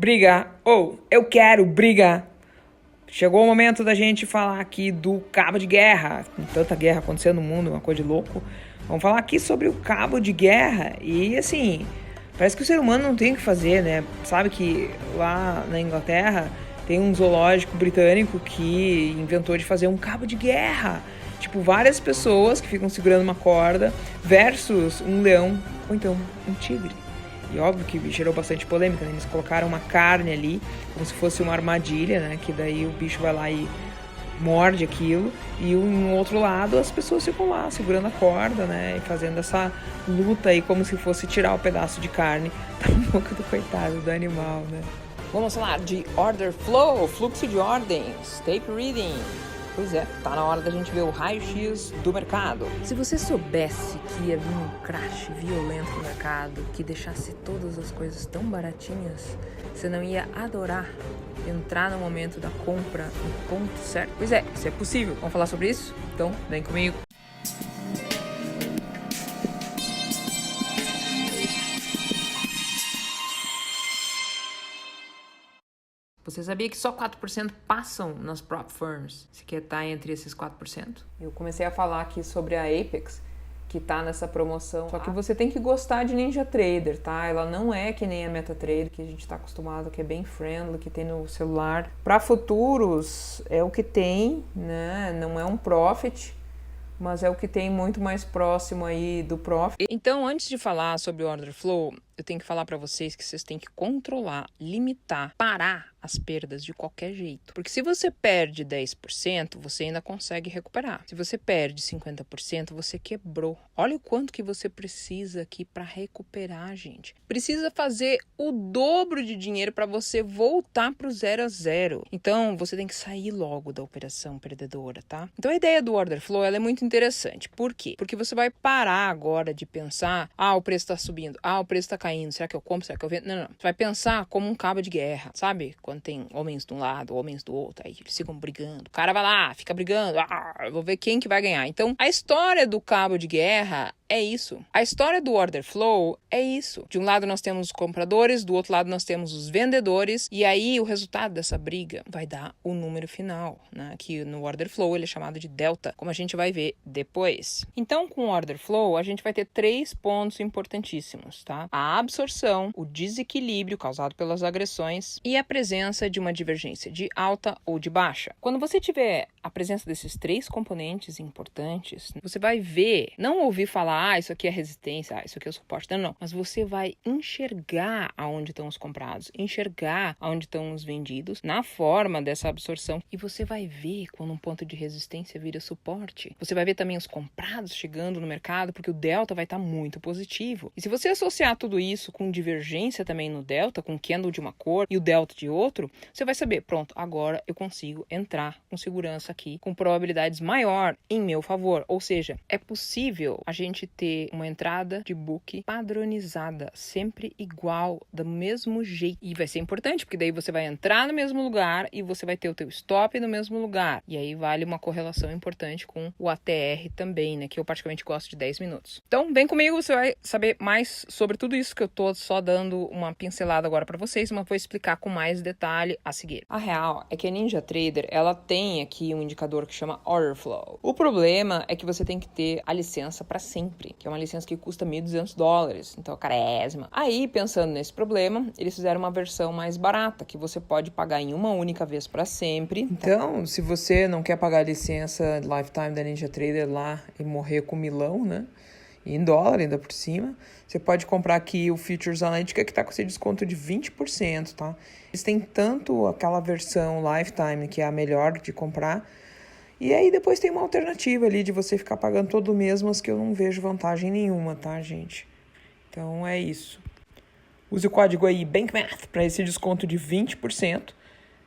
Brigar, eu quero brigar. Chegou o momento da gente falar aqui do cabo de guerra. Com tanta guerra acontecendo no mundo, uma coisa de louco. Vamos falar aqui sobre o cabo de guerra. E assim, parece que o ser humano não tem o que fazer, né? Sabe que lá na Inglaterra tem um zoológico britânico que inventou de fazer um cabo de guerra. Tipo, várias pessoas que ficam segurando uma corda versus um leão ou então um tigre. E óbvio que gerou bastante polêmica, né? Eles colocaram uma carne ali, como se fosse uma armadilha, né? Que daí o bicho vai lá e morde aquilo. E no outro lado as pessoas ficam lá, segurando a corda, né? E fazendo essa luta aí, como se fosse tirar o pedaço de carne da boca do coitado do animal, né? Vamos falar de order flow, fluxo de ordens, tape reading. Pois é, tá na hora da gente ver o raio-x do mercado. Se você soubesse que ia vir um crash violento no mercado, que deixasse todas as coisas tão baratinhas, você não ia adorar entrar no momento da compra no ponto certo? Pois é, isso é possível. Vamos falar sobre isso? Então, vem comigo. Você sabia que só 4% passam nas prop firms? Você quer estar entre esses 4%? Eu comecei a falar aqui sobre a Apex, que tá nessa promoção. Só que você tem que gostar de NinjaTrader, tá? Ela não é que nem a MetaTrader, que a gente tá acostumado, que é bem friendly, que tem no celular. Para futuros, é o que tem, né? Não é um profit, mas é o que tem muito mais próximo aí do profit. Então, antes de falar sobre o order flow, eu tenho que falar para vocês que vocês têm que controlar, limitar, parar as perdas de qualquer jeito. Porque se você perde 10%, você ainda consegue recuperar. Se você perde 50%, você quebrou. Olha o quanto que você precisa aqui para recuperar, gente. Precisa fazer o dobro de dinheiro para você voltar para o 0 a 0. Então, você tem que sair logo da operação perdedora, tá? Então, a ideia do order flow ela é muito interessante. Por quê? Porque você vai parar agora de pensar, o preço está subindo, o preço está caindo, será que eu compro, será que eu vendo? Não. Você vai pensar como um cabo de guerra, sabe? Quando tem homens de um lado, homens do outro, aí eles ficam brigando. O cara vai lá, fica brigando, eu vou ver quem que vai ganhar. Então, a história do cabo de guerra é isso. A história do order flow é isso. De um lado nós temos os compradores, do outro lado nós temos os vendedores, e aí o resultado dessa briga vai dar o número final, né? Que no order flow ele é chamado de delta, como a gente vai ver depois. Então, com o order flow, a gente vai ter 3 pontos importantíssimos, tá? A absorção, o desequilíbrio causado pelas agressões e a presença de uma divergência de alta ou de baixa. Quando você tiver a presença desses 3 componentes importantes, você vai ver, não ouvir falar, isso aqui é resistência, isso aqui é suporte, não. Mas você vai enxergar aonde estão os comprados, enxergar aonde estão os vendidos, na forma dessa absorção. E você vai ver quando um ponto de resistência vira suporte. Você vai ver também os comprados chegando no mercado, porque o delta vai estar muito positivo. E se você associar tudo isso com divergência também no delta, com candle de uma cor e o delta de outro, você vai saber, pronto, agora eu consigo entrar com segurança aqui, com probabilidades maior em meu favor. Ou seja, é possível a gente ter uma entrada de book padronizada, sempre igual, do mesmo jeito. E vai ser importante, porque daí você vai entrar no mesmo lugar e você vai ter o teu stop no mesmo lugar. E aí vale uma correlação importante com o ATR também, né? Que eu praticamente gosto de 10 minutos. Então, vem comigo, você vai saber mais sobre tudo isso que eu tô só dando uma pincelada agora para vocês, mas vou explicar com mais detalhe a seguir. A real é que a NinjaTrader, ela tem aqui um indicador que chama Order Flow. O problema é que você tem que ter a licença para sempre, que é uma licença que custa $1.200, então é carésima. Aí, pensando nesse problema, eles fizeram uma versão mais barata, que você pode pagar em uma única vez para sempre. Então, se você não quer pagar a licença Lifetime da NinjaTrader lá e morrer com milão, né? E em dólar ainda por cima, você pode comprar aqui o Futures Analytica, que tá com esse desconto de 20%, tá? Eles têm tanto aquela versão Lifetime, que é a melhor de comprar, e aí depois tem uma alternativa ali de você ficar pagando todo mês, mas que eu não vejo vantagem nenhuma, tá, gente? Então é isso. Use o código aí BANKMATH para esse desconto de 20%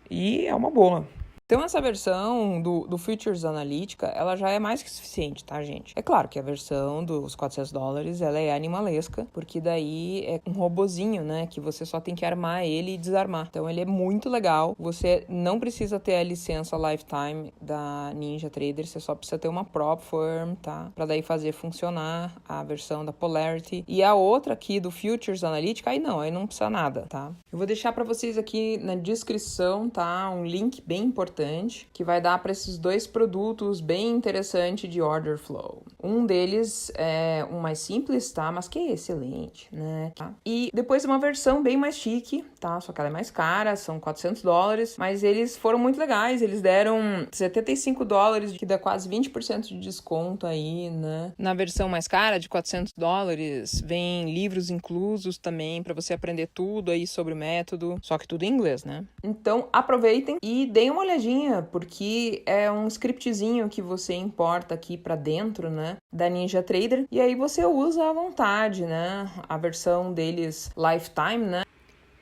e é uma boa. Então, essa versão do Futures Analytica, ela já é mais que suficiente, tá, gente? É claro que a versão dos $400, ela é animalesca, porque daí é um robozinho, né, que você só tem que armar ele e desarmar. Então, ele é muito legal. Você não precisa ter a licença Lifetime da NinjaTrader, você só precisa ter uma prop firm, tá? Pra daí fazer funcionar a versão da Polarity. E a outra aqui do Futures Analytica, aí não precisa nada, tá? Eu vou deixar pra vocês aqui na descrição, tá? Um link bem importante que vai dar para esses dois produtos bem interessantes de order flow. Um deles é um mais simples, tá? Mas que é excelente, né? Tá? E depois uma versão bem mais chique, tá? Só que ela é mais cara, são $400, mas eles foram muito legais, eles deram $75, que dá quase 20% de desconto aí, né? Na versão mais cara, de $400, vem livros inclusos também para você aprender tudo aí sobre o método, só que tudo em inglês, né? Então aproveitem e deem uma olhadinha, porque é um scriptzinho que você importa aqui para dentro, né, da NinjaTrader, e aí você usa à vontade, né, a versão deles Lifetime, né.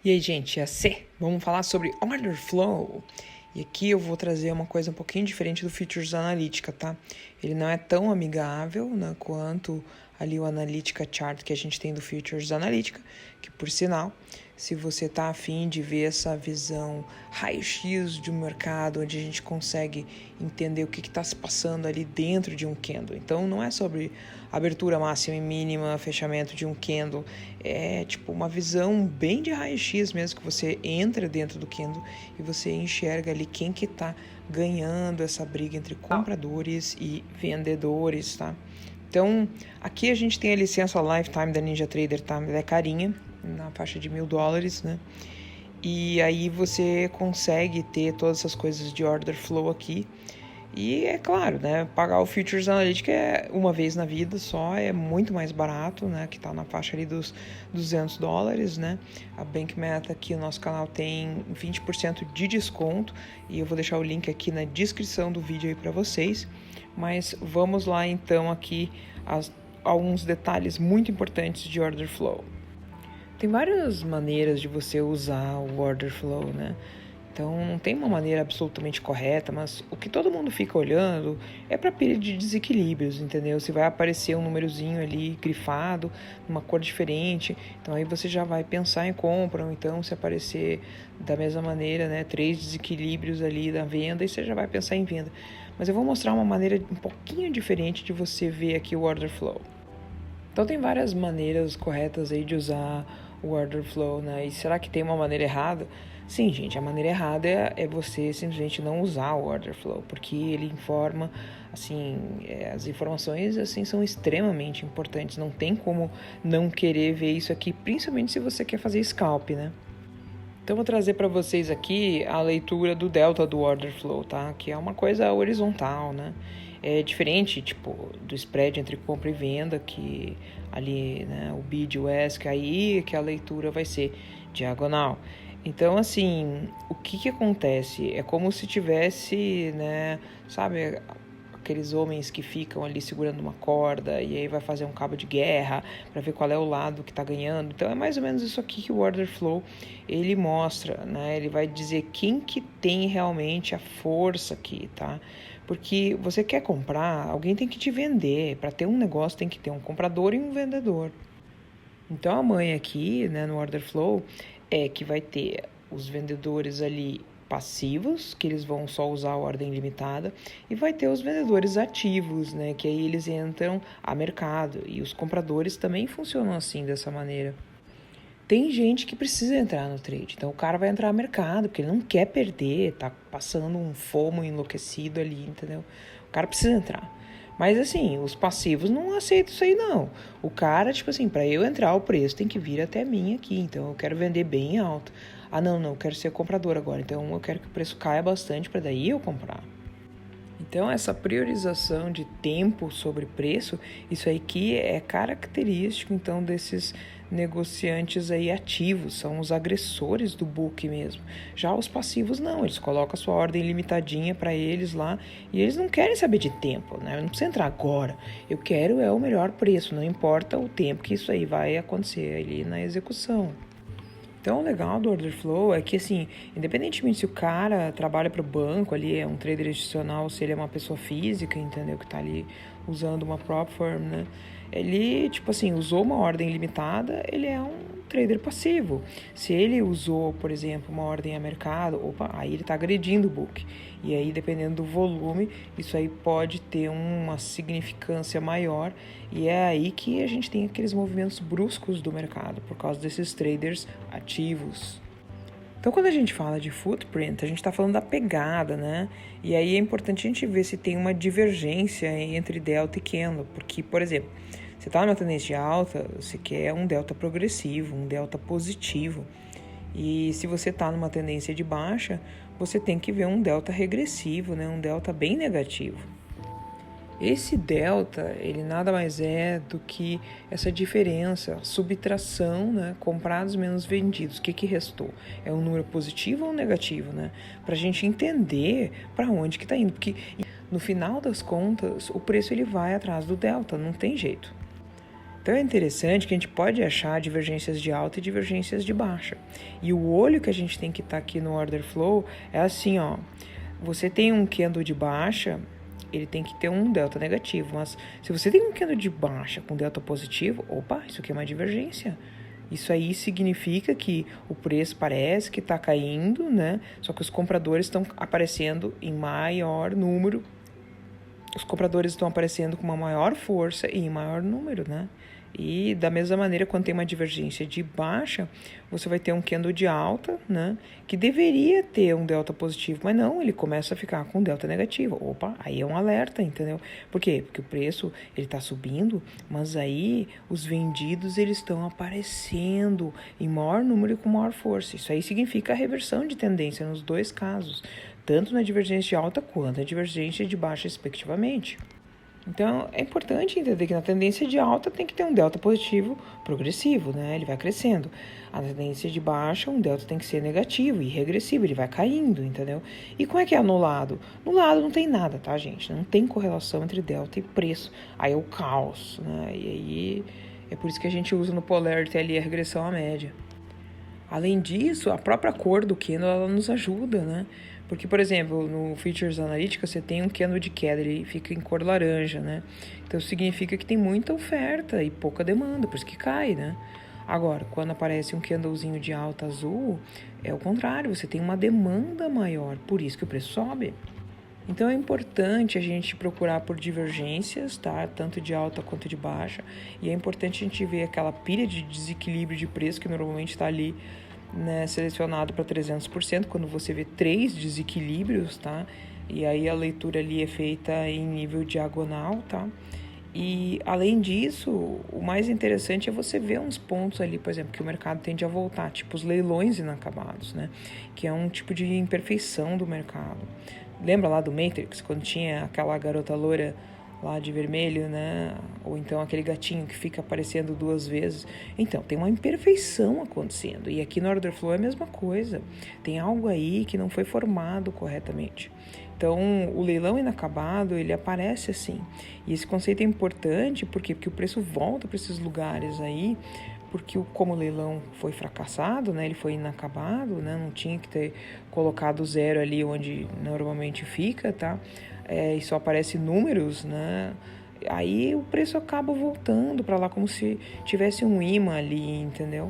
E aí, gente, vamos falar sobre Order Flow. E aqui eu vou trazer uma coisa um pouquinho diferente do Futures Analytica, tá? Ele não é tão amigável, né, quanto ali o Analytica Chart que a gente tem do Futures Analytica, que por sinal, se você tá afim de ver essa visão raio-x de um mercado, onde a gente consegue entender o que está se passando ali dentro de um candle. Então não é sobre abertura máxima e mínima, fechamento de um candle, é tipo uma visão bem de raio-x mesmo, que você entra dentro do candle e você enxerga ali quem que tá ganhando essa briga entre compradores e vendedores, tá? Então, aqui a gente tem a licença Lifetime da NinjaTrader, tá? Ela é carinha, na faixa de $1.000, né? E aí você consegue ter todas essas coisas de order flow aqui. E é claro, né? Pagar o Futures Analytica uma vez na vida só, é muito mais barato, né? Que tá na faixa ali dos $200, né? A BankMeta aqui, o nosso canal tem 20% de desconto. E eu vou deixar o link aqui na descrição do vídeo aí para vocês. Mas vamos lá então aqui alguns detalhes muito importantes de order flow. Tem várias maneiras de você usar o order flow, né? Então não tem uma maneira absolutamente correta, mas o que todo mundo fica olhando é para pilha de desequilíbrios, entendeu? Se vai aparecer um númerozinho ali grifado, numa cor diferente, então aí você já vai pensar em compra, ou então se aparecer da mesma maneira, né, 3 desequilíbrios ali da venda, e você já vai pensar em venda. Mas eu vou mostrar uma maneira um pouquinho diferente de você ver aqui o order flow. Então tem várias maneiras corretas aí de usar o order flow, né? E será que tem uma maneira errada? Sim, gente, a maneira errada é você simplesmente não usar o order flow, porque ele informa, assim, as informações, assim, são extremamente importantes, não tem como não querer ver isso aqui, principalmente se você quer fazer scalp, né? Então, vou trazer para vocês aqui a leitura do delta do order flow, tá? Que é uma coisa horizontal, né? É diferente, tipo, do spread entre compra e venda, que ali, né, o bid e o ask, aí que a leitura vai ser diagonal. Então, assim, o que acontece? É como se tivesse, né, sabe, aqueles homens que ficam ali segurando uma corda e aí vai fazer um cabo de guerra para ver qual é o lado que está ganhando. Então, é mais ou menos isso aqui que o order flow, ele mostra, né? Ele vai dizer quem que tem realmente a força aqui, tá? Porque você quer comprar, alguém tem que te vender. Para ter um negócio tem que ter um comprador e um vendedor. Então, a mãe aqui, né, no order flow, é que vai ter os vendedores ali passivos, que eles vão só usar a ordem limitada, e vai ter os vendedores ativos, né, que aí eles entram a mercado, e os compradores também funcionam assim, dessa maneira. Tem gente que precisa entrar no trade, então o cara vai entrar no mercado, porque ele não quer perder, tá passando um fomo enlouquecido ali, entendeu? O cara precisa entrar. Mas assim, os passivos não aceitam isso aí não. O cara, tipo assim, para eu entrar o preço tem que vir até mim aqui, então eu quero vender bem alto. Ah, não, eu quero ser comprador agora, então eu quero que o preço caia bastante para daí eu comprar. Então, essa priorização de tempo sobre preço, isso aí que é característico, então, desses negociantes aí ativos, são os agressores do book mesmo. Já os passivos não, eles colocam a sua ordem limitadinha para eles lá e eles não querem saber de tempo, né? Não precisa entrar agora, eu quero o melhor preço, não importa o tempo que isso aí vai acontecer ali na execução. Então, o legal do order flow é que, assim, independentemente se o cara trabalha para o banco ali, é um trader institucional, se ele é uma pessoa física, entendeu, que tá ali usando uma prop firm, né? Ele, tipo assim, usou uma ordem limitada, ele é um trader passivo. Se ele usou, por exemplo, uma ordem a mercado, aí ele tá agredindo o book. E aí, dependendo do volume, isso aí pode ter uma significância maior. E é aí que a gente tem aqueles movimentos bruscos do mercado, por causa desses traders ativos. Então, quando a gente fala de footprint, a gente está falando da pegada, né? E aí é importante a gente ver se tem uma divergência entre delta e candle. Porque, por exemplo, você está numa tendência de alta, você quer um delta progressivo, um delta positivo. E se você está numa tendência de baixa, você tem que ver um delta regressivo, né? Um delta bem negativo. Esse delta, ele nada mais é do que essa diferença, subtração, né? Comprados menos vendidos. O que restou? É um número positivo ou negativo, né? Para a gente entender para onde que está indo. Porque no final das contas, o preço ele vai atrás do delta, não tem jeito. Então é interessante que a gente pode achar divergências de alta e divergências de baixa. E o olho que a gente tem que estar aqui no order flow é assim, ó. Você tem um candle de baixa, ele tem que ter um delta negativo. Mas se você tem um candle de baixa com delta positivo, isso aqui é uma divergência. Isso aí significa que o preço parece que está caindo, né? Só que os compradores estão aparecendo em maior número. Os compradores estão aparecendo com uma maior força e em maior número, né? E da mesma maneira, quando tem uma divergência de baixa, você vai ter um candle de alta, né? Que deveria ter um delta positivo, mas não, ele começa a ficar com delta negativo. Aí é um alerta, entendeu? Por quê? Porque o preço, ele tá subindo, mas aí os vendidos, eles estão aparecendo em maior número e com maior força. Isso aí significa a reversão de tendência nos dois casos, tanto na divergência de alta quanto na divergência de baixa, respectivamente. Então, é importante entender que na tendência de alta tem que ter um delta positivo progressivo, né? Ele vai crescendo. A tendência de baixa, um delta tem que ser negativo e regressivo, ele vai caindo, entendeu? E como é que é no lado? No lado não tem nada, tá, gente? Não tem correlação entre delta e preço. Aí é o caos, né? E aí é por isso que a gente usa no Polarity ali a regressão à média. Além disso, a própria cor do candle, ela nos ajuda, né? Porque, por exemplo, no Features Analytics, você tem um candle de queda, ele fica em cor laranja, né? Então, significa que tem muita oferta e pouca demanda, por isso que cai, né? Agora, quando aparece um candlezinho de alta azul, é o contrário, você tem uma demanda maior, por isso que o preço sobe. Então, é importante a gente procurar por divergências, tá? Tanto de alta quanto de baixa. E é importante a gente ver aquela pilha de desequilíbrio de preço que normalmente está ali, né, selecionado para 300%, quando você vê 3 desequilíbrios, tá? E aí a leitura ali é feita em nível diagonal, tá? E além disso, o mais interessante é você ver uns pontos ali, por exemplo, que o mercado tende a voltar, tipo os leilões inacabados, né? Que é um tipo de imperfeição do mercado. Lembra lá do Matrix, quando tinha aquela garota loira lá de vermelho, né? Ou então aquele gatinho que fica aparecendo 2 vezes. Então, tem uma imperfeição acontecendo. E aqui no order flow é a mesma coisa. Tem algo aí que não foi formado corretamente. Então, o leilão inacabado, ele aparece assim. E esse conceito é importante porque o preço volta para esses lugares aí, porque como o leilão foi fracassado, né, ele foi inacabado, né, não tinha que ter colocado 0 ali onde normalmente fica, tá? E só aparece números, né? Aí o preço acaba voltando para lá como se tivesse um imã ali, entendeu?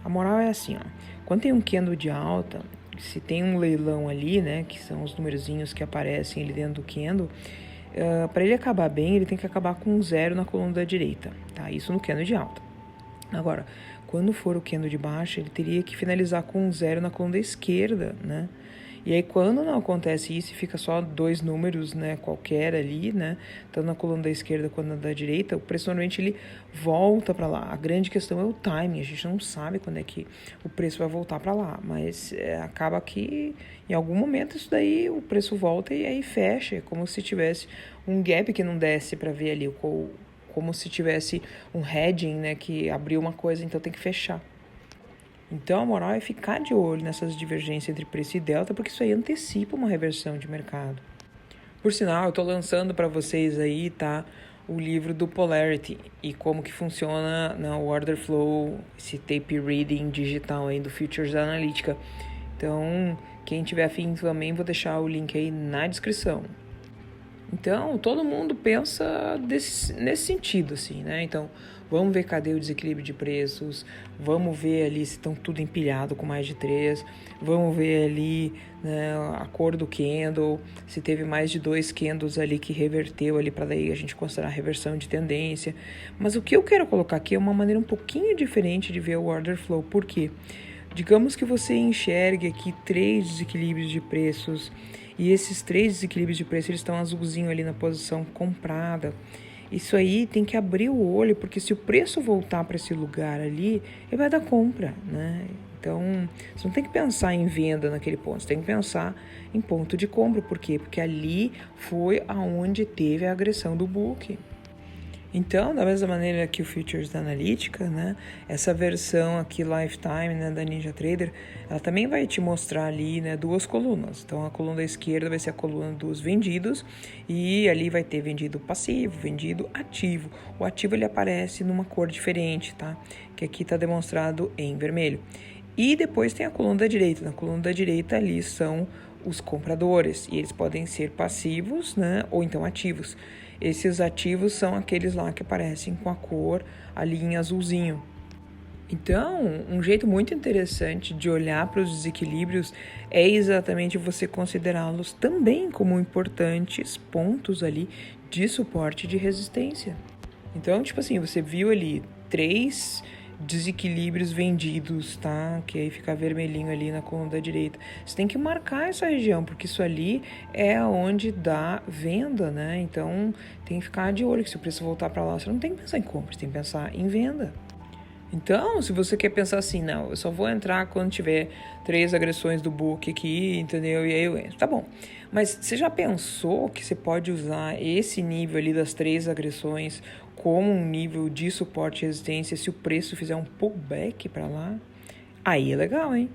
A moral é assim, ó. Quando tem um candle de alta, se tem um leilão ali, né, que são os numerozinhos que aparecem ali dentro do candle, para ele acabar bem, ele tem que acabar com 0 na coluna da direita, tá? Isso no candle de alta. Agora, quando for o candle de baixa, ele teria que finalizar com 0 na coluna da esquerda, né? E aí, quando não acontece isso e fica só 2 números, né, qualquer ali, né, tanto na coluna da esquerda quanto na da direita, o preço normalmente ele volta para lá. A grande questão é o timing, a gente não sabe quando é que o preço vai voltar para lá, mas acaba que em algum momento isso daí o preço volta e aí fecha, é como se tivesse um gap que não desce para ver ali, como se tivesse um hedging, né, que abriu uma coisa, então tem que fechar. Então, a moral é ficar de olho nessas divergências entre preço e delta, porque isso aí antecipa uma reversão de mercado. Por sinal, eu estou lançando para vocês aí, tá, o livro do Polarity e como que funciona o order flow, esse tape reading digital aí do Futures Analytica. Então, quem tiver afim também, vou deixar o link aí na descrição. Então, todo mundo pensa nesse sentido, assim, né? Então, vamos ver cadê o desequilíbrio de preços, vamos ver ali se estão tudo empilhado com mais de 3, vamos ver ali, né, a cor do candle, se teve mais de 2 candles ali que reverteu ali para daí a gente considerar a reversão de tendência. Mas o que eu quero colocar aqui é uma maneira um pouquinho diferente de ver o order flow. Por quê? Digamos que você enxergue aqui 3 desequilíbrios de preços e esses 3 desequilíbrios de preço eles estão azulzinho ali na posição comprada. Isso aí tem que abrir o olho, porque se o preço voltar para esse lugar ali, ele vai dar compra, né? Então, você não tem que pensar em venda naquele ponto, você tem que pensar em ponto de compra. Por quê? Porque ali foi aonde teve a agressão do book. Então, da mesma maneira que o Futures da Analytica, né, essa versão aqui Lifetime, né, da NinjaTrader, ela também vai te mostrar ali, né, 2 colunas. Então, a coluna da esquerda vai ser a coluna dos vendidos e ali vai ter vendido passivo, vendido ativo. O ativo ele aparece numa cor diferente, tá? Que aqui está demonstrado em vermelho. E depois tem a coluna da direita. Na coluna da direita ali são os compradores e eles podem ser passivos, né, ou então ativos. Esses ativos são aqueles lá que aparecem com a cor ali em azulzinho. Então, um jeito muito interessante de olhar para os desequilíbrios é exatamente você considerá-los também como importantes pontos ali de suporte e de resistência. Então, tipo assim, você viu ali 3 desequilíbrios vendidos, tá? Que aí fica vermelhinho ali na coluna da direita. Você tem que marcar essa região, porque isso ali é onde dá venda, né? Então, tem que ficar de olho que se o preço voltar para lá, você não tem que pensar em compra, você tem que pensar em venda. Então, se você quer pensar assim, não, eu só vou entrar quando tiver 3 agressões do book aqui, entendeu? E aí eu entro. Tá bom. Mas você já pensou que você pode usar esse nível ali das 3 agressões como um nível de suporte e resistência se o preço fizer um pullback para lá? Aí é legal, hein?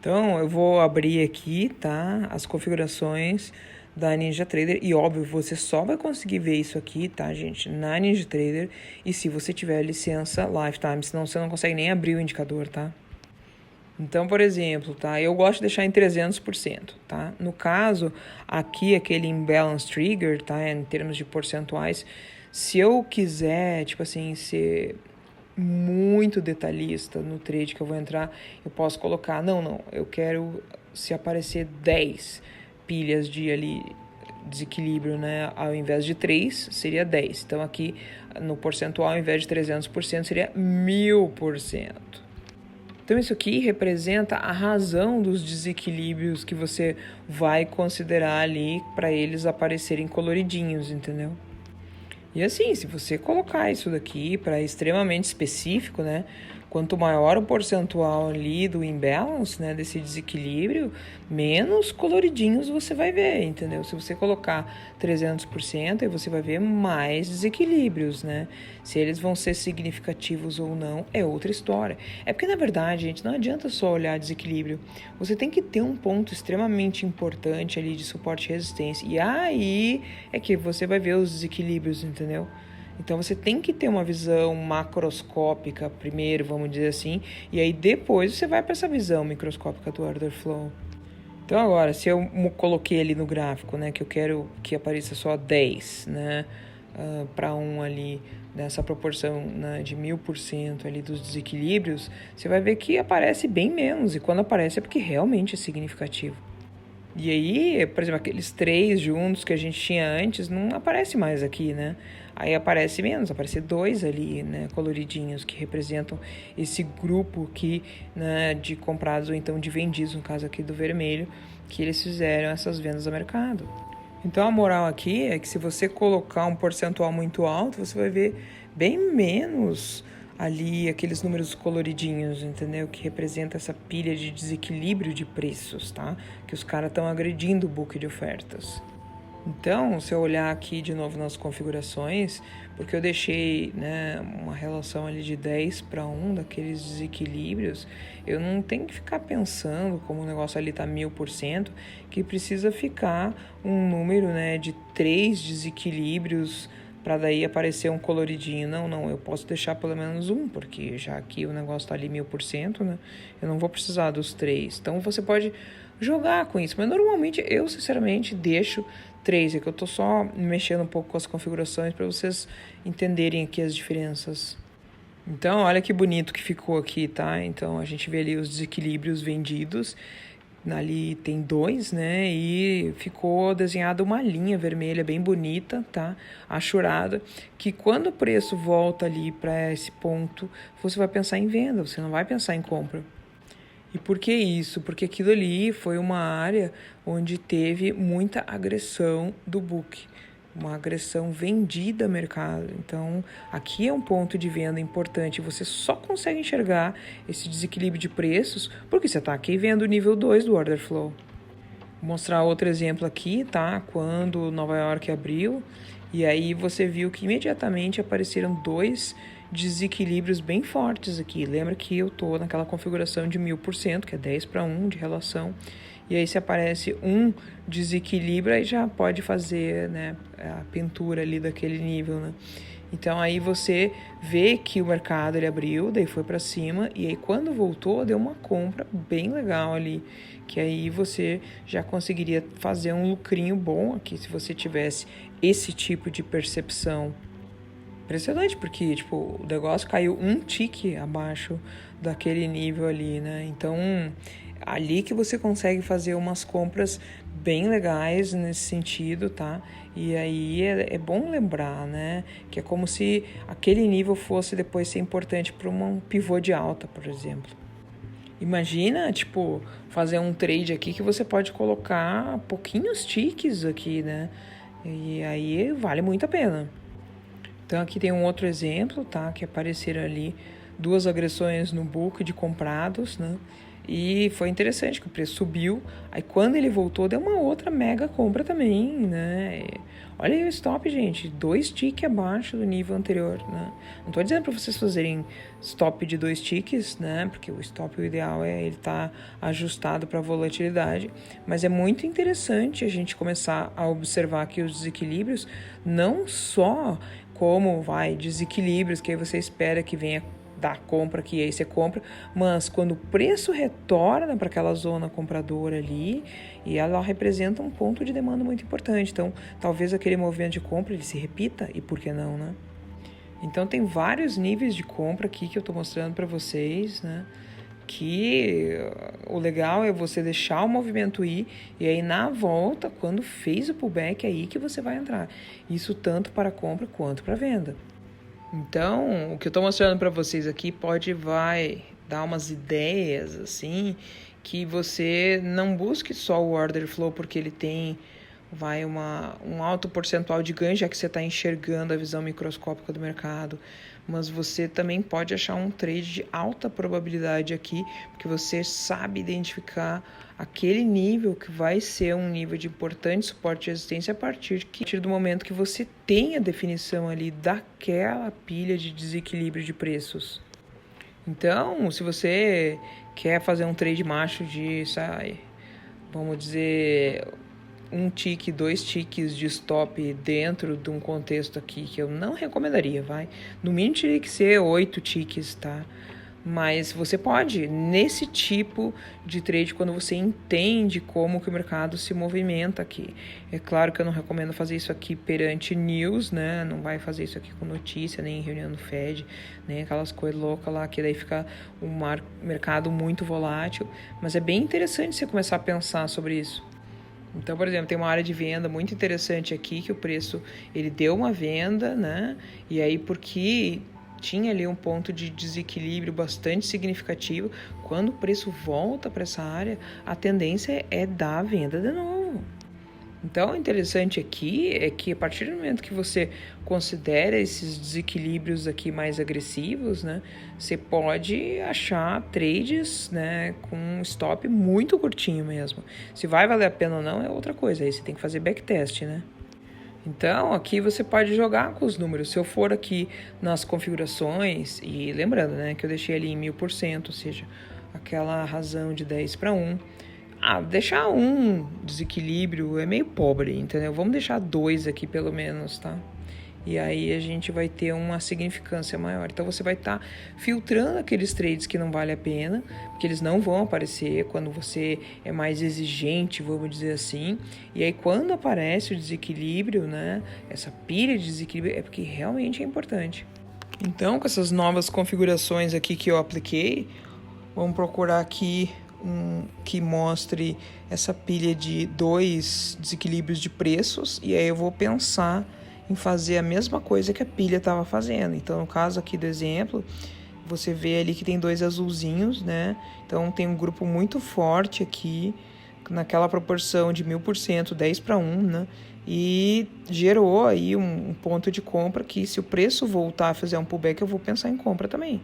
Então, eu vou abrir aqui, tá? As configurações da NinjaTrader e, óbvio, você só vai conseguir ver isso aqui, tá, gente, na NinjaTrader e se você tiver licença Lifetime, senão você não consegue nem abrir o indicador, tá? Então, por exemplo, tá, eu gosto de deixar em 300%, tá? No caso, aqui, aquele imbalance trigger, tá, em termos de percentuais, se eu quiser, tipo assim, ser muito detalhista no trade que eu vou entrar, eu posso colocar, não, eu quero se aparecer 10 pilhas de ali desequilíbrio, né, ao invés de 3, seria 10. Então aqui no percentual, ao invés de 300%, seria 1000%. Então isso aqui representa a razão dos desequilíbrios que você vai considerar ali para eles aparecerem coloridinhos, entendeu? E assim, se você colocar isso daqui para extremamente específico, né? Quanto maior o percentual ali do imbalance, né, desse desequilíbrio, menos coloridinhos você vai ver, entendeu? Se você colocar 300%, aí você vai ver mais desequilíbrios, né? Se eles vão ser significativos ou não, é outra história. É porque, na verdade, gente, não adianta só olhar desequilíbrio. Você tem que ter um ponto extremamente importante ali de suporte e resistência. E aí é que você vai ver os desequilíbrios, entendeu? Então, você tem que ter uma visão macroscópica primeiro, vamos dizer assim, e aí depois você vai para essa visão microscópica do order flow. Então, agora, se eu coloquei ali no gráfico, né, que eu quero que apareça só 10, né, para 1 ali, nessa proporção, né, de 1000% ali dos desequilíbrios, você vai ver que aparece bem menos, e quando aparece é porque realmente é significativo. E aí, por exemplo, aqueles 3 juntos que a gente tinha antes, não aparece mais aqui, né? Aí aparece menos, aparece 2 ali, né, coloridinhos, que representam esse grupo aqui, né, de comprados ou então de vendidos, no caso aqui do vermelho, que eles fizeram essas vendas ao mercado. Então a moral aqui é que se você colocar um percentual muito alto, você vai ver bem menos ali aqueles números coloridinhos, entendeu? Que representa essa pilha de desequilíbrio de preços, tá? Que os caras estão agredindo o book de ofertas. Então, se eu olhar aqui de novo nas configurações, porque eu deixei, né, uma relação ali de 10:1 daqueles desequilíbrios, eu não tenho que ficar pensando como o negócio ali tá 1000%, que precisa ficar um número, né, de 3 desequilíbrios para daí aparecer um coloridinho. Não, eu posso deixar pelo menos um, porque já aqui o negócio tá ali 1000%, né? Eu não vou precisar dos 3. Então você pode jogar com isso, mas normalmente eu sinceramente deixo 3, é que eu tô só mexendo um pouco com as configurações para vocês entenderem aqui as diferenças. Então, olha que bonito que ficou aqui, tá? Então, a gente vê ali os desequilíbrios vendidos. Ali tem 2, né? E ficou desenhada uma linha vermelha bem bonita, tá? Achurada, que quando o preço volta ali para esse ponto, você vai pensar em venda, você não vai pensar em compra. E por que isso? Porque aquilo ali foi uma área onde teve muita agressão do book, uma agressão vendida ao mercado. Então, aqui é um ponto de venda importante. Você só consegue enxergar esse desequilíbrio de preços porque você está aqui vendo o nível 2 do order flow. Vou mostrar outro exemplo aqui, tá? Quando Nova York abriu, e aí você viu que imediatamente apareceram 2 desequilíbrios bem fortes aqui. Lembra que eu tô naquela configuração de 1000%, que é 10:1 de relação. E aí se aparece um desequilíbrio, aí já pode fazer, né, a pintura ali daquele nível, né? Então aí você vê que o mercado ele abriu, daí foi para cima, e aí quando voltou deu uma compra bem legal ali, que aí você já conseguiria fazer um lucrinho bom aqui se você tivesse esse tipo de percepção. Impressionante, porque tipo, o negócio caiu um tique abaixo daquele nível ali, né? Então, ali que você consegue fazer umas compras bem legais nesse sentido, tá? E aí é bom lembrar, né? Que é como se aquele nível fosse depois ser importante para um pivô de alta, por exemplo. Imagina, tipo, fazer um trade aqui que você pode colocar pouquinhos tiques aqui, né? E aí vale muito a pena. Então aqui tem um outro exemplo, tá? Que apareceram ali 2 agressões no book de comprados, né? E foi interessante que o preço subiu, aí quando ele voltou deu uma outra mega compra também, né? Olha aí o stop, gente, 2 ticks abaixo do nível anterior, né? Não tô dizendo para vocês fazerem stop de 2 ticks, né? Porque o stop, o ideal é ele estar ajustado para volatilidade, mas é muito interessante a gente começar a observar aqui os desequilíbrios, não só como desequilíbrios que aí você espera que venha da compra que aí você compra, mas quando o preço retorna para aquela zona compradora ali, e ela representa um ponto de demanda muito importante, então talvez aquele movimento de compra ele se repita, e por que não, né? Então tem vários níveis de compra aqui que eu estou mostrando para vocês, né? Que o legal é você deixar o movimento ir, e aí na volta, quando fez o pullback, é aí que você vai entrar. Isso tanto para compra quanto para venda. Então, o que eu estou mostrando para vocês aqui vai dar umas ideias, assim, que você não busque só o order flow porque ele tem um alto percentual de ganho, já que você está enxergando a visão microscópica do mercado, mas você também pode achar um trade de alta probabilidade aqui, porque você sabe identificar aquele nível que vai ser um nível de importante suporte e resistência a partir do momento que você tem a definição ali daquela pilha de desequilíbrio de preços. Então, se você quer fazer um trade macho de, vamos dizer, 1 tique, 2 tiques de stop dentro de um contexto aqui que eu não recomendaria, no mínimo teria que ser 8 tiques, tá? Mas você pode, nesse tipo de trade, quando você entende como que o mercado se movimenta aqui. É claro que eu não recomendo fazer isso aqui perante news, né? Não vai fazer isso aqui com notícia, nem em reunião do Fed, nem aquelas coisas loucas lá, que daí fica um mercado muito volátil. Mas é bem interessante você começar a pensar sobre isso. Então, por exemplo, tem uma área de venda muito interessante aqui, que o preço, ele deu uma venda, né? E aí, porque tinha ali um ponto de desequilíbrio bastante significativo, quando o preço volta para essa área, a tendência é dar a venda de novo. Então, o interessante aqui é que a partir do momento que você considera esses desequilíbrios aqui mais agressivos, né, você pode achar trades, né, com um stop muito curtinho mesmo. Se vai valer a pena ou não é outra coisa, aí você tem que fazer backtest, né? Então, aqui você pode jogar com os números. Se eu for aqui nas configurações, e lembrando, né, que eu deixei ali em 1000%, ou seja, aquela razão de 10:1, deixar um desequilíbrio é meio pobre, entendeu? Vamos deixar 2 aqui pelo menos, tá? e aí a gente vai ter uma significância maior. Então você vai estar filtrando aqueles trades que não vale a pena, porque eles não vão aparecer quando você é mais exigente, vamos dizer assim. E aí quando aparece o desequilíbrio, né, essa pilha de desequilíbrio, é porque realmente é importante. Então, com essas novas configurações aqui que eu apliquei, vamos procurar aqui que mostre essa pilha de 2 desequilíbrios de preços, e aí eu vou pensar em fazer a mesma coisa que a pilha estava fazendo. Então, no caso aqui do exemplo, você vê ali que tem 2 azulzinhos, né? Então, tem um grupo muito forte aqui, naquela proporção de 1000%, 10:1, né? E gerou aí um ponto de compra que, se o preço voltar a fazer um pullback, eu vou pensar em compra também.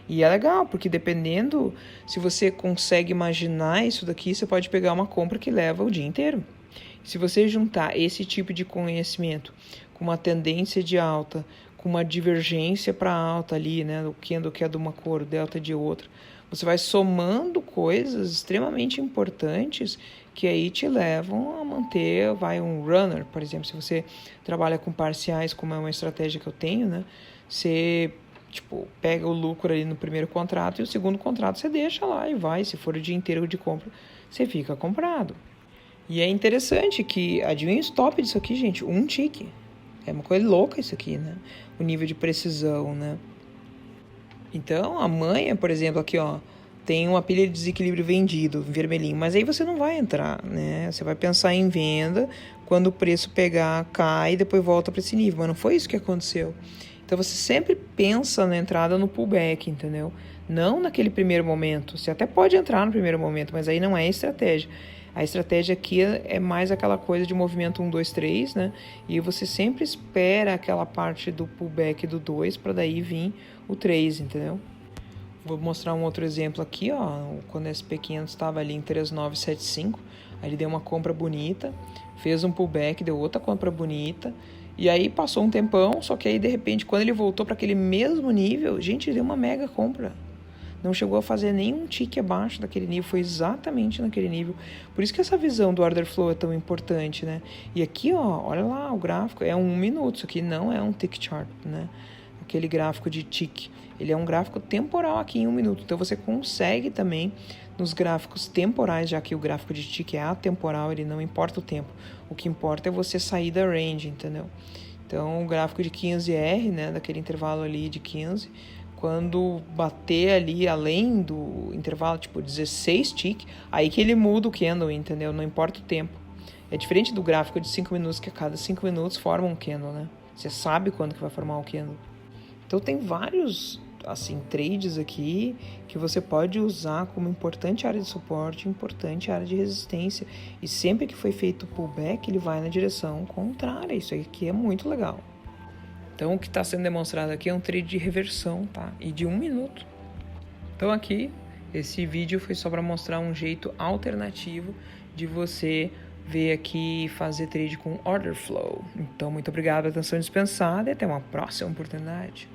E é legal, porque dependendo, se você consegue imaginar isso daqui, você pode pegar uma compra que leva o dia inteiro. Se você juntar esse tipo de conhecimento com uma tendência de alta, com uma divergência para alta ali, né, o candle que é de uma cor, o delta de outra, você vai somando coisas extremamente importantes que aí te levam a manter, um runner, por exemplo. Se você trabalha com parciais, como é uma estratégia que eu tenho, né, você pega o lucro ali no primeiro contrato e o segundo contrato você deixa lá e vai. Se for o dia inteiro de compra, você fica comprado. E é interessante que, adivinha o stop disso aqui, gente? 1 tick. É uma coisa louca isso aqui, né? O nível de precisão, né? Então, a manha, por exemplo, aqui, ó, tem uma pilha de desequilíbrio vendido, vermelhinho, mas aí você não vai entrar, né? Você vai pensar em venda, quando o preço pegar, cai e depois volta para esse nível. Mas não foi isso que aconteceu. Então, você sempre pensa na entrada no pullback, entendeu? Não naquele primeiro momento. Você até pode entrar no primeiro momento, mas aí não é a estratégia. A estratégia aqui é mais aquela coisa de movimento 1, 2, 3, né? E você sempre espera aquela parte do pullback do 2 para daí vir o 3, entendeu? Vou mostrar um outro exemplo aqui, ó. Quando o SP500 estava ali em 3,975, aí ele deu uma compra bonita, fez um pullback, deu outra compra bonita. E aí passou um tempão, só que aí de repente, quando ele voltou para aquele mesmo nível, gente, ele deu uma mega compra. Não chegou a fazer nenhum tique abaixo daquele nível, foi exatamente naquele nível. Por isso que essa visão do order flow é tão importante, né? E aqui, ó, olha lá, o gráfico é 1 minuto, isso aqui não é um tick chart, né? Aquele gráfico de tick, ele é um gráfico temporal aqui em 1 minuto. Então você consegue também, nos gráficos temporais, já que o gráfico de tick é atemporal, ele não importa o tempo. O que importa é você sair da range, entendeu? Então, o gráfico de 15R, né, daquele intervalo ali de 15, quando bater ali além do intervalo, tipo 16 tick, aí que ele muda o candle, entendeu? Não importa o tempo. É diferente do gráfico de 5 minutos, que a cada 5 minutos forma um candle, né? Você sabe quando que vai formar o candle. Então, tem vários trades aqui que você pode usar como importante área de suporte, importante área de resistência, e sempre que foi feito o pullback, ele vai na direção contrária. Isso aqui é muito legal. Então, o que está sendo demonstrado aqui é um trade de reversão, tá? E de 1 minuto. Então, aqui, esse vídeo foi só para mostrar um jeito alternativo de você ver aqui e fazer trade com order flow. Então, muito obrigado pela atenção dispensada e até uma próxima oportunidade.